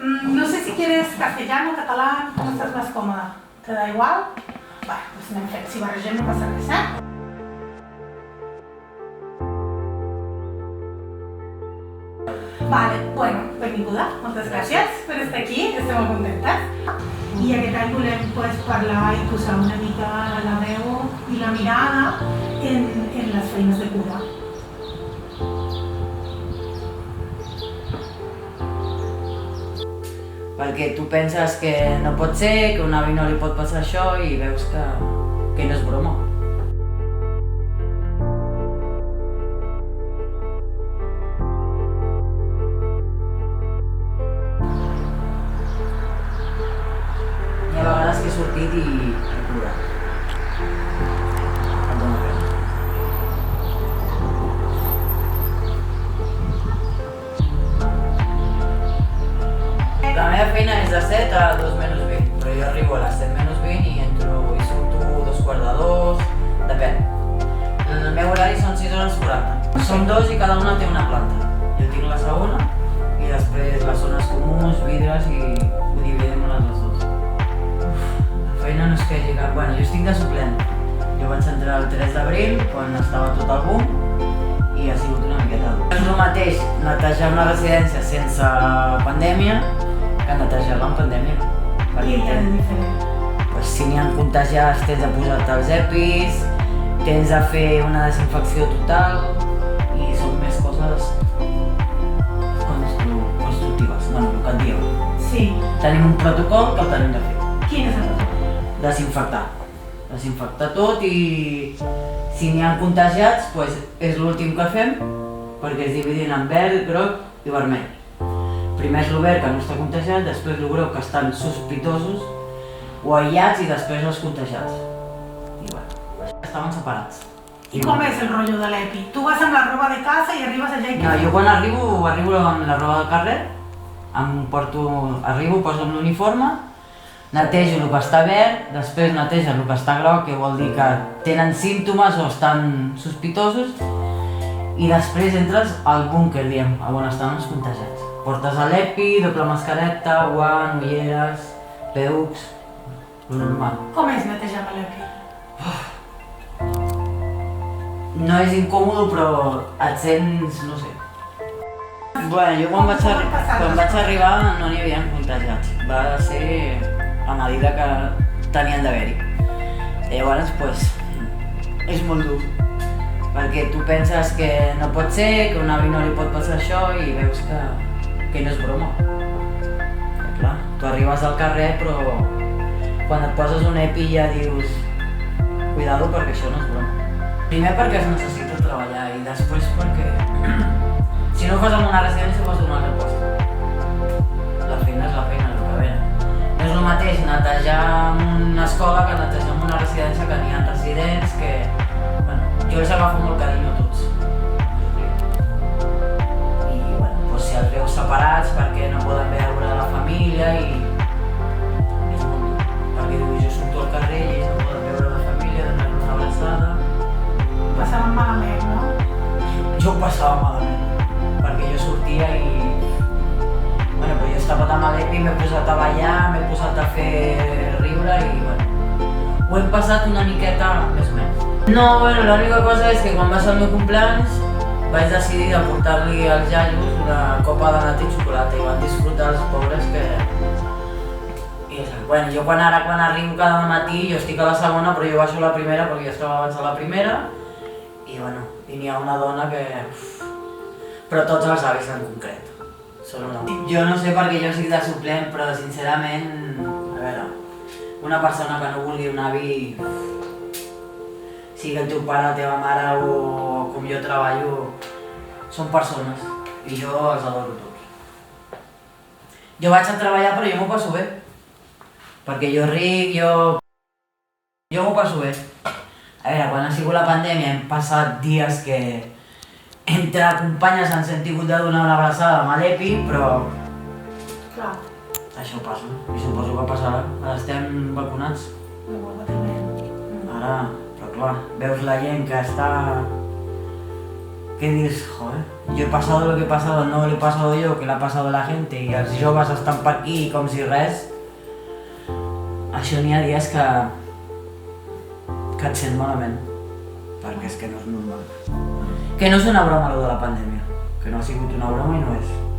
No sé si quieres castellano, catalán, ¿cómo estás más cómoda? ¿Te da igual? Bueno, pues anem fent. Si barregem no passa res, Vale, bueno, benvinguda. Moltes gràcies per estar aquí, estem molt contentes. I aquest any volem parlar i posar una mica la veu i la mirada en les feines de cura. Perquè tu penses que no pot ser, que a un avi no li pot passar això i veus que no és broma. Hi ha vegades que he sortit i he plorat. Em dóna pena. La meva feina és de 7 a 2 menys 20, però jo arribo a les 7 menys 20 i entro i surto 2:45, depèn. El meu horari són 6 hores 40. Som dos i cada una té una planta. Jo tinc la segona i després les zones comuns, vidres i ho dividim les dues. La feina no és que hagi cap... Bueno, jo estic de suplent. Jo vaig entrar el 3 d'abril, quan estava tot el boom, i ha sigut una miqueta dur. És el mateix netejar una residència sense pandèmia que netejar-la en pandèmia. I què és diferent? Si n'hi ha contagiats tens de posar-te els EPIs, tens de fer una desinfecció total i són més coses constructives, bueno, el que et diu. Sí. Tenim un protocol que el tenim de fer. Quin és el protocol? Desinfectar. Desinfectar tot i si n'hi ha contagiats és l'últim que fem perquè es dividin en verd, groc i vermell. Primer és el verd que no està contagiat, després el groc que estan sospitosos o aïllats i després els contagiats. I bueno, estaven separats. I com és el rotllo de l'EPI? Tu vas amb la roba de casa i arribes allà i què? No, jo quan arribo amb la roba del carrer, arribo, poso l'uniforme, netejo el que està verd, després netejo el que està groc, que vol dir que tenen símptomes o estan sospitosos, i després entres al búnquer, diem, on estan els contagiats. Portes l'EPI, doble mascareta, guant, ulleres, PUCs, lo normal. Com és netejar amb l'EPI? No és incòmode, però et sents, no sé. Bueno, jo quan vaig arribar no n'hi havia contagiats. Va ser a mesura que tenien d'haver-hi. Llavors, és molt dur. Perquè tu penses que no pot ser, que a un avi no li pot passar això i veus que no és broma. Clar, tu arribes al carrer però quan et poses un EPI ja dius cuidado perquè això no és broma. Primer perquè es necessita treballar i després perquè si no ho fas en una residència ho fas en un altre lloc. La feina és la feina, el que ve. No és el mateix netejar en una escola que netejar en una residència que n'hi ha residents que... Jo els agafo molt carinyo a tots. I bueno, si els veus separats perquè no poden veure la família i... és molt dur. Perquè jo surto al carrer i ells no poden veure la família, donar-li una abraçada. Ho passaven malament, no? Jo ho passava malament, perquè jo sortia i... Bueno, però jo estava tan malèpic, m'he posat a ballar, m'he posat a fer riure i bueno... Ho hem passat una miqueta més o menys. No, bueno, l'única cosa és que quan va ser el meu cumpleaños vaig decidir de portar-li als iaios una copa de nata i xocolata i van disfrutar els pobres que... Bueno, jo quan arribo cada matí, jo estic a la segona però jo baixo a la primera perquè jo estava abans a la primera i bueno, n'hi ha una dona que... Però tots els avis en concret. Jo no sé perquè jo estic de suplent però sincerament, a veure, una persona que no vulgui un avi... sigui el teu pare, la teva mare o com jo treballo, són persones i jo els adoro tots. Jo vaig a treballar però jo m'ho passo bé, perquè jo ric, jo m'ho passo bé. A veure, quan ha sigut la pandèmia hem passat dies que entre companyes ens hem tingut de donar una abraçada amb l'EPI, però... Clar. Això passa, i suposo que passarà, ara estem vacunats. Ara... Però clar, veus la gent que que dius, joder, yo he pasado lo que he pasado, no lo he pasado yo, que l'ha passat la gent, i els joves estan per aquí com si res. Això n'hi ha dies que et sent malament, perquè és que no és normal. Que no és una broma, lo de la pandèmia, que no ha sigut una broma i no és.